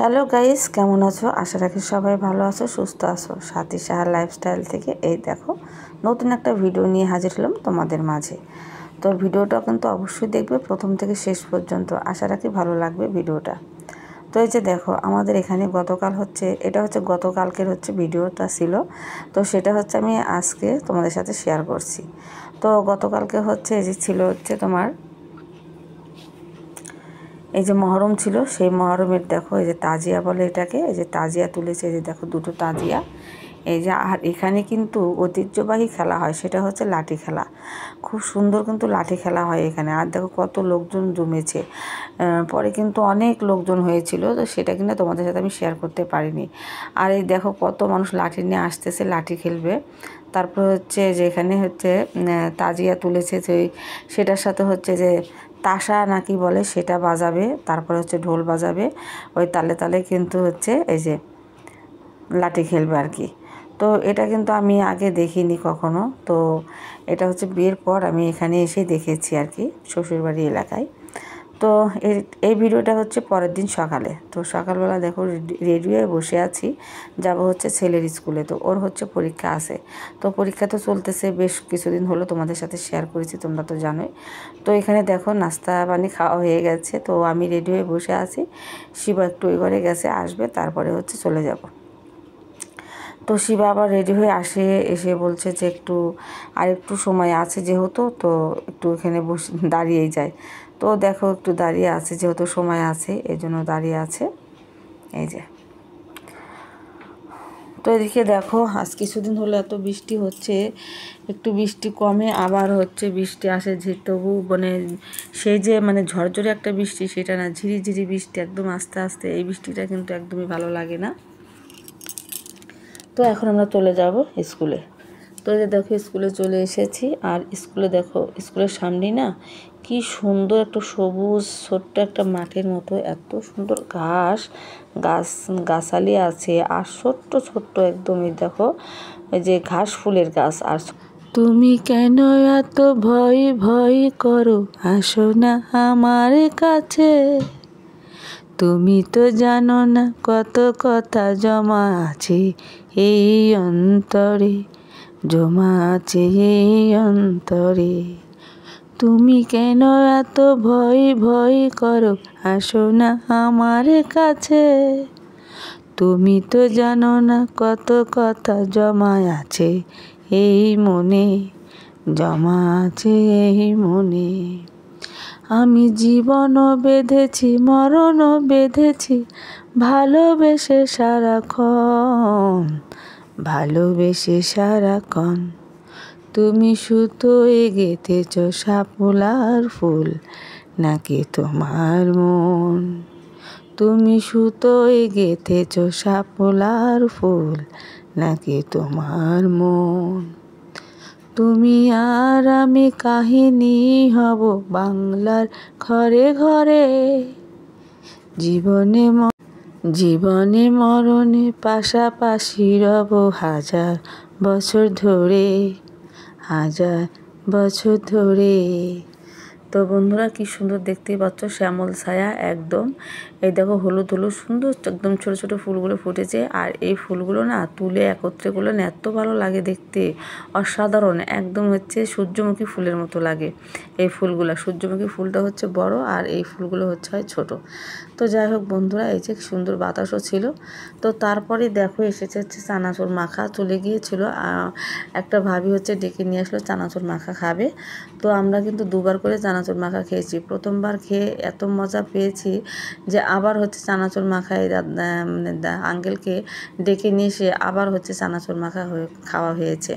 Hello guys, কেমন আছো? আশা রাখি সবাই ভালো আছো, সুস্থ আছো। সাথী সাহা লাইফস্টাইল থেকে এই দেখো নতুন একটা ভিডিও নিয়ে হাজির হলাম তোমাদের মাঝে। তো ভিডিওটা কিন্তু অবশ্যই দেখবে প্রথম থেকে শেষ পর্যন্ত, আশা রাখি ভালো লাগবে ভিডিওটা। তো এই যে দেখো আমাদের এখানে গতকাল এটা হচ্ছে গতকালকের ভিডিওটা ছিল। তো সেটা আমি আজকে তোমাদের সাথে শেয়ার করছি। তো গতকালকে এই যে ছিল তোমার এই যে মহরম ছিল, সেই মহরমের দেখো এই যে তাজিয়া বলে এটাকে, এই যে তাজিয়া তুলেছে, এই যে দেখো দুটো তাজিয়া। এই যে আর এখানে কিন্তু ঐতিহ্যবাহী খেলা হয়, সেটা হচ্ছে লাঠি খেলা। খুব সুন্দর কিন্তু লাঠি খেলা হয় এখানে। আর দেখো কত লোকজন জমেছে, পরে কিন্তু অনেক লোকজন হয়েছিল, তো সেটা কিন্তু তোমাদের সাথে আমি শেয়ার করতে পারিনি। আর এই দেখো কত মানুষ লাঠি নিয়ে আসতেছে, লাঠি খেলবে। তারপর যে এখানে তাজিয়া তুলেছে, সেটার সাথে যে তাসা নাকি বলে সেটা বাজাবে, তারপর ঢোল বাজাবে, ওই তালে তালে কিন্তু এই যে লাঠি খেলবে আর কি। তো এটা কিন্তু আমি আগে দেখিনি কখনো। তো এটা বিয়ের পর আমি এখানে এসে দেখেছি আর কি, শ্বশুরবাড়ি এলাকায়। তো এই ভিডিওটা পরের দিন সকালে। তো সকালবেলা দেখো রেডি হয়ে বসে আছি, যাব ছেলের স্কুলে। তো ওর পরীক্ষা আছে। তো পরীক্ষা তো চলতেছে বেশ কিছুদিন হলো, তোমাদের সাথে শেয়ার করেছি, তোমরা তো জানোই। তো এখানে দেখো নাস্তা পানি খাওয়া হয়ে গেছে, তো আমি রেডি হয়ে বসে আছি। শিবা একটু ওই ঘরে গেছে, আসবে, তারপরে চলে যাব। তো শিবা আবার রেডি হয়ে এসে বলছে যে একটু সময় আছে যেহেতু, তো একটু এখানে বসে দাঁড়িয়েই যায়। তো দেখো একটু দাঁড়িয়ে আছে, যেহেতু সময় আছে এই জন্য দাঁড়িয়ে আছে। এই যে তো এদিকে দেখো আজ কিছুদিন হলো এত বৃষ্টি হচ্ছে, একটু বৃষ্টি কমে আবার বৃষ্টি আসে, যে তবু সেই যে ঝরঝরে একটা বৃষ্টি সেটা না, ঝিরিঝিরি বৃষ্টি একদম আস্তে আস্তে, এই বৃষ্টিটা কিন্তু একদমই ভালো লাগে না। তো এখন আমরা চলে যাব স্কুলে। তো এই যে দেখো স্কুলে চলে এসেছি। আর স্কুলে দেখো স্কুলের সামনেই না কি সুন্দর একটা সবুজ ছোট্ট একটা মাঠের মতো, এত সুন্দর গাছালি আছে, আর ছোট্ট ছোট্ট একদমই দেখো ওই যে ঘাস ফুলের গাছ। আর তুমি কেন এত ভয় ভয় করো, আসো না আমার কাছে, তুমি তো জানো না কত কথা জমা আছে এই অন্তরে, জমা আছে এই অন্তরে, তুমি কেন এত ভয় ভয় করো, আসো না আমার কাছে, তুমি তো জানো না কত কথা জমা আছে এই মনে, জমা আছে এই মনে, আমি জীবনও বেঁধেছি মরণও বেঁধেছি, ভালোবেসে সারাক্ষণ, ভালোবেসে সারাক্ষণ, তুমি সুতোয় গেঁথেছ শাপলার ফুল নাকি তোমার মন, তুমি সুতোয় গেঁথেছ শাপলার ফুল নাকি তোমার মন, তুমি আর আমি কাহিনী হব বাংলার ঘরে ঘরে, জীবনে মরণে পাশাপাশি রব হাজার বছর ধরে, হাজার বছর ধরে। তো বন্ধুরা কি সুন্দর দেখতেই পাচ্ছ, শ্যামল ছায়া একদম। এই দেখো হলুদ হলুদ সুন্দর একদম ছোট ছোট ফুলগুলো ফুটেছে। আর এই ফুলগুলো না তুলে একত্রে করলে না এত ভালো লাগে দেখতে, অসাধারণ একদম সূর্যমুখী ফুলের মতো লাগে এই ফুলগুলো। সূর্যমুখী ফুলটা বড় আর এই ফুলগুলো হয় ছোট। তো যাই হোক বন্ধুরা, এই যে সুন্দর বাতাসও ছিল। তো তারপরে দেখো এসেছে চানাচুর মাখা, চলে গিয়েছিল একটা ভাবি ডেকে নিয়ে আসলো চানাচুর মাখা খাবে। তো আমরা কিন্তু দুবার করে চানাচুর মাখা খেয়েছি। প্রথমবার খেয়ে এত মজা পেয়েছি যে আবার চানাচুর মাখা আঙ্কেলকে ডেকে নিয়ে এসে আবার চানাচুর মাখা খাওয়া হয়েছে।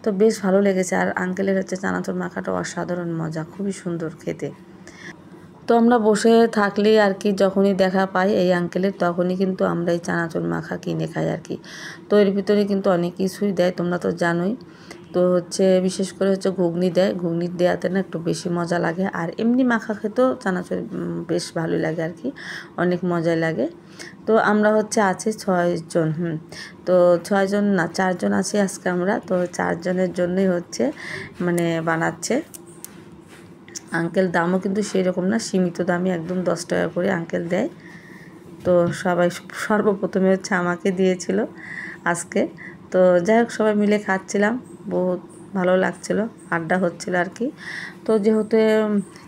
তো বেশ ভালো লেগেছে। আর আঙ্কেলের চানাচুর মাখাটা অসাধারণ মজা, খুবই সুন্দর খেতে। তো আমরা বসে থাকলেই আর কি, যখনই দেখা পাই এই আঙ্কেলের, তখনই কিন্তু আমরা এই চানাচুর মাখা কিনে খাই আর কি। তো এর ভিতরে কিন্তু অনেক কিছুই দেয়, তোমরা তো জানোই। তো বিশেষ করে ঘুগনি দেয়, ঘুগনি দেওয়াতে না একটু বেশি মজা লাগে। আর এমনি মাখা খেতেও চানাচুর বেশ ভালোই লাগে আর কি, অনেক মজাই লাগে। তো আমরা আছি 6 জন। তো 6 জন না 4 জন আছি আজকে আমরা। তো 4 জনের জন্যই বানাচ্ছে আঙ্কেল। দামও কিন্তু সেই রকম না, সীমিত দামে একদম 10 টাকা করে আঙ্কেল দেয়। তো সবাই সর্বপ্রথমে হচ্ছে আমাকে দিয়েছিল আজকে। তো যাই হোক সবাই মিলে খাচ্ছিলাম, বহুত ভালো লাগছিল, আড্ডা হচ্ছিল আর কি। তো যেহেতু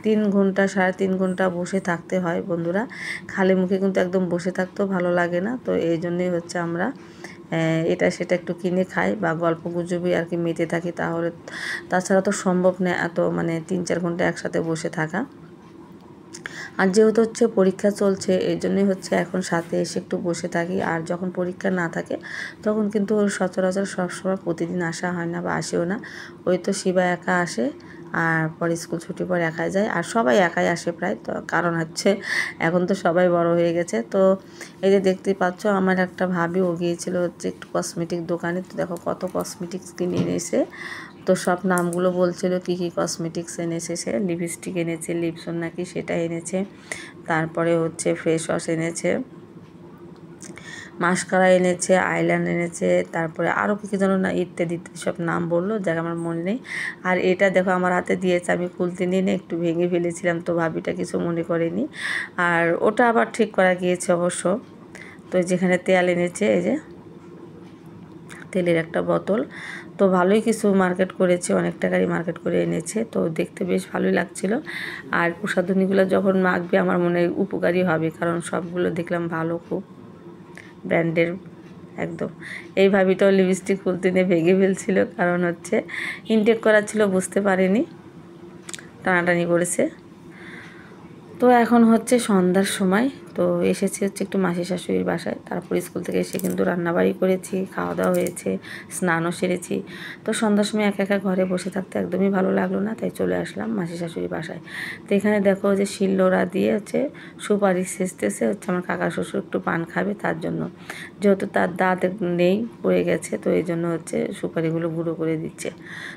3 ঘন্টা 3.5 ঘন্টা বসে থাকতে হয় বন্ধুরা, খালি মুখে কিন্তু একদম বসে থাকতেও ভালো লাগে না। তো এই জন্যই হচ্ছে আমরা এটা সেটা একটু কিনে খাই বা গল্প গুজবে আর কি মেতে থাকি। তাছাড়া তো সম্ভব না এত মানে 3-4 ঘন্টা একসাথে বসে থাকা। আর যেহেতু হচ্ছে পরীক্ষা চলছে এই জন্যই হচ্ছে এখন সাথে এসে একটু বসে থাকি। আর যখন পরীক্ষা না থাকে তখন কিন্তু সচরাচর সবসময় প্রতিদিন আসা হয় না বা আসেও না। ওই তো শিবা একা আসে, আর পরে স্কুল ছুটির পর একাই যায়, আর সবাই একাই আসে প্রায়। তো কারণ হচ্ছে এখন তো সবাই বড় হয়ে গেছে। তো এই যে দেখতেই পাচ্ছ আমার একটা ভাবি ও গিয়েছিল হচ্ছে একটু কসমেটিক দোকানে। তো দেখো কত কসমেটিক্স কিনে এনেছে। তো সব নামগুলো বলছিল কী কী কসমেটিক্স এনেছে। সে লিপস্টিক এনেছে, লিপসন নাকি সেটা এনেছে, তারপরে হচ্ছে ফেস ওয়াশ এনেছে, মাস্কারা এনেছে, আইল্যান্ড এনেছে, তারপরে আরও কী কী যেন না ইত্যাদি সব নাম বললো, যাক আমার মনে নেই। আর এটা দেখো আমার হাতে দিয়েছে, আমি খুলতে নিয়ে একটু ভেঙে ফেলেছিলাম, তো ভাবিটা কিছু মনে করেনি। আর ওটা আবার ঠিক করা গিয়েছে অবশ্য। তো যেখানে তেল এনেছে, এই যে তেলের একটা বোতল, তো ভালোই কিছু মার্কেট করেছে, অনেক টাকারই মার্কেট করে এনেছে। তো দেখতে বেশ ভালোই লাগছিল। আর প্রসাধনীগুলো যখন মাখবে আমার মনে উপকারী হবে, কারণ সবগুলো দেখলাম ভালো, খুব ব্র্যান্ডের একদম। এই ভাবিটাও লিপস্টিক খুলতে নিয়ে ভেঙে ফেলছিল, কারণ হচ্ছে ইনটেক করা ছিল, বুঝতে পারেনি, টানাটানি করেছে। তো এখন হচ্ছে সন্ধ্যার সময়, তো এসেছি হচ্ছে একটু মাসি শাশুড়ির বাসায়। তারপর স্কুল থেকে এসে কিন্তু রান্নাবাড়ি করেছি, খাওয়া দাওয়া হয়েছে, স্নানও সেরেছি। তো সন্ধ্যার সময় একা একা ঘরে বসে থাকতে একদমই ভালো লাগলো না, তাই চলে আসলাম মাসি শাশুড়ির বাসায়। তো এখানে দেখো যে শিলনোড়া দিয়ে হচ্ছে সুপারি সেচতেছে, হচ্ছে আমার কাকা শ্বশুর একটু পান খাবে তার জন্য, যেহেতু তার দাঁত নেই, পড়ে গেছে, তো এই জন্য হচ্ছে সুপারিগুলো গুঁড়ো করে দিচ্ছে।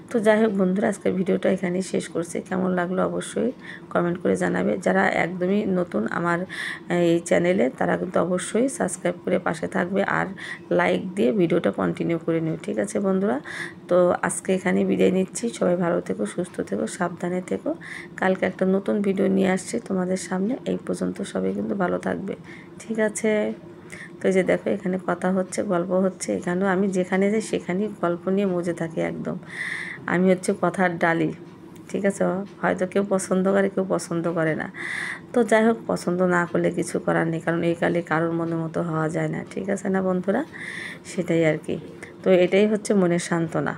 তো যাই হোক বন্ধুরা, আজকের ভিডিওটা এখানেই শেষ করছি। কেমন লাগলো অবশ্যই কমেন্ট করে জানাবে। যারা একদমই নতুন আমার এই চ্যানেলে, তারা কিন্তু অবশ্যই সাবস্ক্রাইব করে পাশে থাকবে আর লাইক দিয়ে ভিডিওটা কন্টিনিউ করে নিও, ঠিক আছে বন্ধুরা? তো আজকে এখানেই বিদায় নিচ্ছি। সবাই ভালো থেকো, সুস্থ থেকো, সাবধানে থেকো। কালকে একটা নতুন ভিডিও নিয়ে আসছি তোমাদের সামনে। এই পর্যন্ত সবাই কিন্তু ভালো থাকবে, ঠিক আছে? তো এই যে দেখো এখানে কথা হচ্ছে, গল্প হচ্ছে, এখানেও আমি যেখানে যাই সেখানেই গল্প নিয়ে মজে থাকি একদম। আমি হচ্ছে কথার ডালি, ঠিক আছে? হয়তো কেউ পছন্দ করে, কেউ পছন্দ করে না। তো যাই হোক, পছন্দ না করলে কিছু করার নেই, কারণ এই কালে কারোর মনের মতো হওয়া যায় না, ঠিক আছে না বন্ধুরা? সেটাই আর কি। তো এটাই হচ্ছে মনের সান্ত্বনা।